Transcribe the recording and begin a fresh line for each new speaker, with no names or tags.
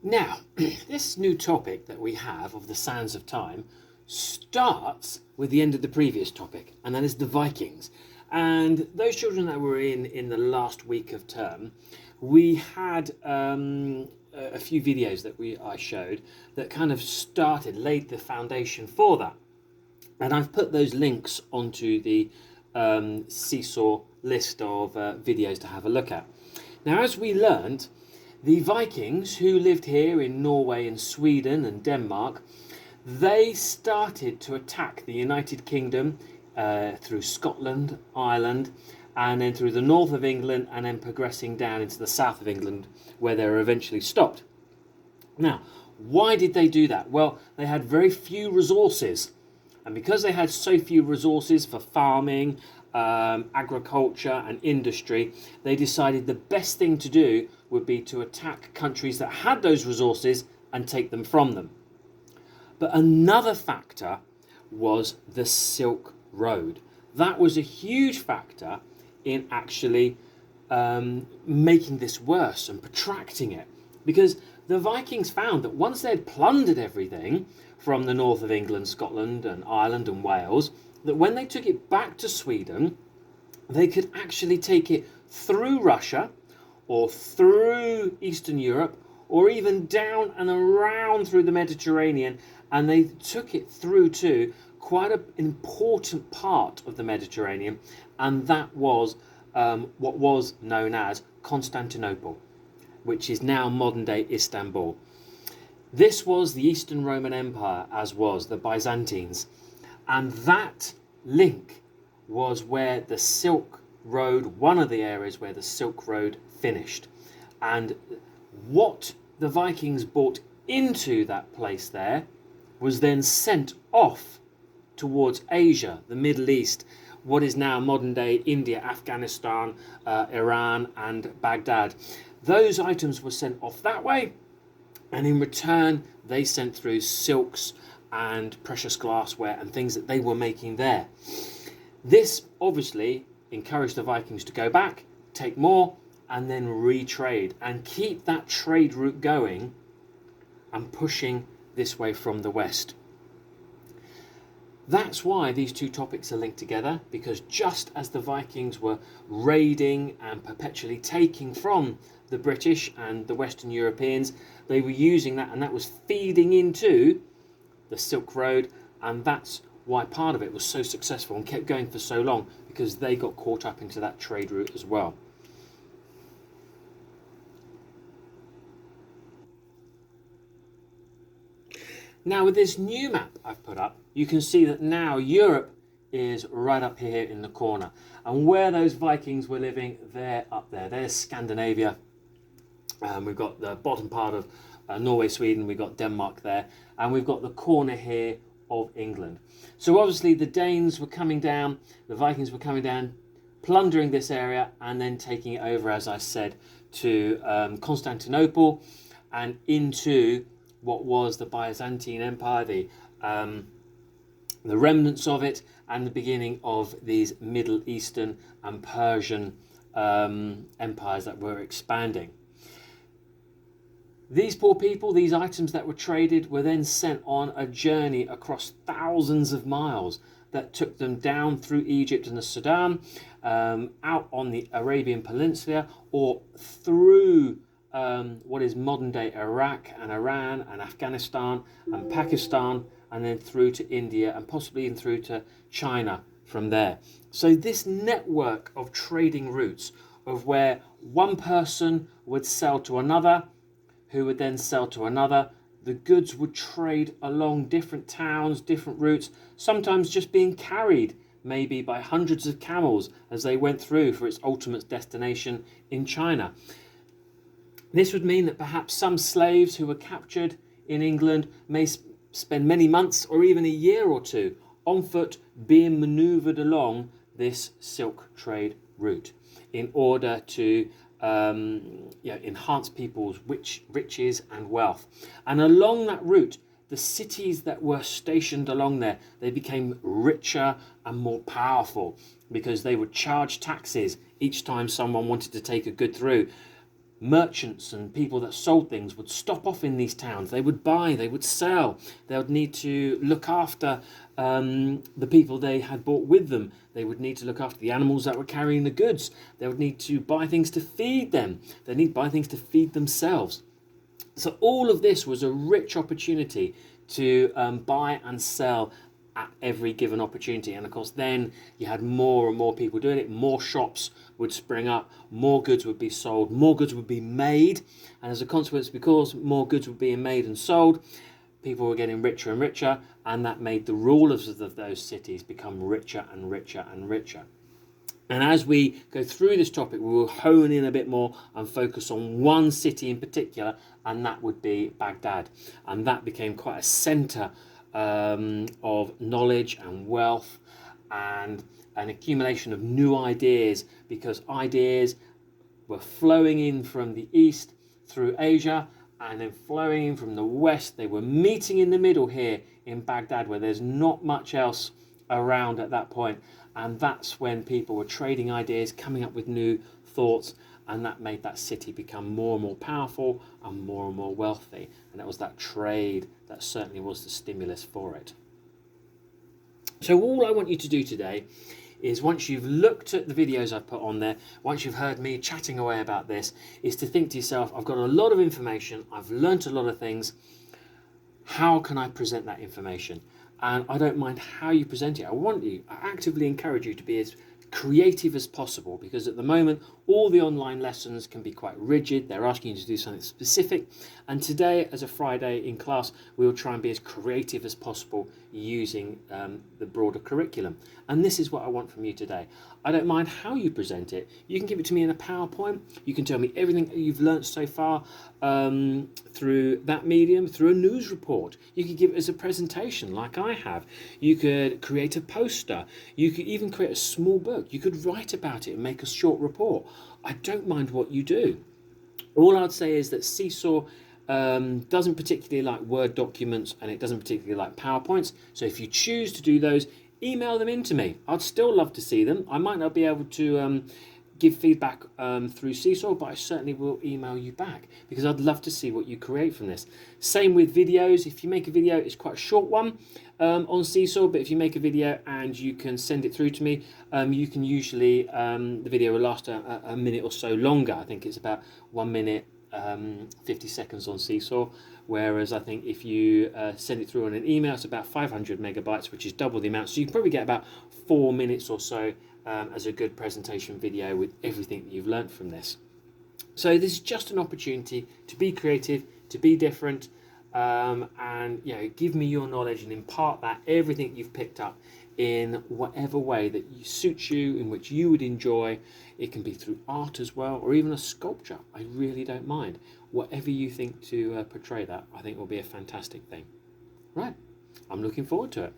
Now, this new topic that we have of the sands of time starts with the end of the previous topic, and that is the Vikings. And those children that were in the last week of term, we had a few videos that I showed that kind of laid the foundation for that. And I've put those links onto the Seesaw list of videos to have a look at. Now, as we learned, the Vikings who lived here in Norway and Sweden and Denmark, they started to attack the United Kingdom through Scotland, Ireland, and then through the north of England, and then progressing down into the south of England, where they were eventually stopped. Now, why did they do that? Well, they had very few resources. And because they had so few resources for farming, agriculture and industry, they decided the best thing to do would be to attack countries that had those resources and take them from them. But another factor was the Silk Road. That was a huge factor in actually making this worse and protracting it. Because the Vikings found that once they'd plundered everything from the north of England, Scotland and Ireland and Wales, that when they took it back to Sweden, they could actually take it through Russia or through Eastern Europe or even down and around through the Mediterranean, and they took it through to quite an important part of the Mediterranean, and that was what was known as Constantinople, which is now modern-day Istanbul. This was the Eastern Roman Empire, as was the Byzantines, and that link was where the Silk Road, one of the areas where the Silk Road finished. And what the Vikings brought into that place there was then sent off towards Asia, the Middle East, what is now modern-day India, Afghanistan, Iran and Baghdad. Those items were sent off that way, and in return they sent through silks and precious glassware and things that they were making there. This obviously encouraged the Vikings to go back, take more, and then retrade and keep that trade route going and pushing this way from the west. That's why these two topics are linked together, because just as the Vikings were raiding and perpetually taking from the British and the Western Europeans, they were using that, and that was feeding into the Silk Road, and that's why part of it was so successful and kept going for so long, because they got caught up into that trade route as well. Now, with this new map I've put up, you can see that now Europe is right up here in the corner, and where those Vikings were living, they're up there. There's Scandinavia. We've got the bottom part of Norway, Sweden, we've got Denmark there, and we've got the corner here of England. So obviously the Danes were coming down, the Vikings were coming down, plundering this area and then taking it over, as I said, to Constantinople and into what was the Byzantine Empire, the remnants of it, and the beginning of these Middle Eastern and Persian empires that were expanding. These poor people, these items that were traded, were then sent on a journey across thousands of miles that took them down through Egypt and the Sudan, out on the Arabian Peninsula, or through what is modern-day Iraq and Iran and Afghanistan and Pakistan, and then through to India and possibly even through to China from there. So this network of trading routes, of where one person would sell to another, who would then sell to another. The goods would trade along different towns, different routes, sometimes just being carried maybe by hundreds of camels as they went through for its ultimate destination in China. This would mean that perhaps some slaves who were captured in England may spend many months or even a year or two on foot being manoeuvred along this silk trade route in order to enhance people's riches and wealth. And along that route, the cities that were stationed along there, they became richer and more powerful because they would charge taxes each time someone wanted to take a good through. merchants and people that sold things would stop off in these towns. They would buy, they would sell, they would need to look after the people they had brought with them. They would need to look after the animals that were carrying the goods. They would need to buy things to feed them. They need to buy things to feed themselves. So all of this was a rich opportunity to buy and sell at every given opportunity. And of course, then you had more and more people doing it. More shops would spring up, more goods would be sold, more goods would be made. And as a consequence, because more goods were being made and sold, people were getting richer and richer, and that made the rulers of those cities become richer and richer and richer. And as we go through this topic, we will hone in a bit more and focus on one city in particular, and that would be Baghdad. And that became quite a centre of knowledge and wealth and an accumulation of new ideas, because ideas were flowing in from the east through Asia and then flowing in from the west. They were meeting in the middle here in Baghdad, where there's not much else around at that point. And that's when people were trading ideas, coming up with new thoughts, and that made that city become more and more powerful and more wealthy. And it was that trade that certainly was the stimulus for it. So all I want you to do today is, once you've looked at the videos I've put on there, once you've heard me chatting away about this, is to think to yourself, I've got a lot of information, I've learnt a lot of things, how can I present that information? And I don't mind how you present it. I actively encourage you to be as creative as possible, because at the moment all the online lessons can be quite rigid. They're asking you to do something specific, and today, as a Friday in class, we'll try and be as creative as possible using the broader curriculum. And this is what I want from you today. I don't mind how you present it. You can give it to me in a PowerPoint. You can tell me everything that you've learnt so far through that medium, through a news report. You could give it as a presentation like I have. You could create a poster. You could even create a small book. You could write about it and make a short report. I don't mind what you do. All I'd say is that Seesaw doesn't particularly like Word documents, and it doesn't particularly like PowerPoints. So if you choose to do those, email them in to me. I'd still love to see them. I might not be able to give feedback through Seesaw, but I certainly will email you back, because I'd love to see what you create from this. Same with videos. If you make a video, it's quite a short one on Seesaw, but if you make a video and you can send it through to me, you can usually, the video will last a minute or so longer. I think it's about 1 minute 50 seconds on Seesaw, whereas I think if you send it through on an email, it's about 500 megabytes, which is double the amount. So you can probably get about 4 minutes or so as a good presentation video with everything that you've learnt from this. So this is just an opportunity to be creative, to be different, and give me your knowledge and impart that, everything you've picked up, in whatever way that suits you, in which you would enjoy. It can be through art as well, or even a sculpture. I really don't mind. Whatever you think to portray that, I think will be a fantastic thing. Right, I'm looking forward to it.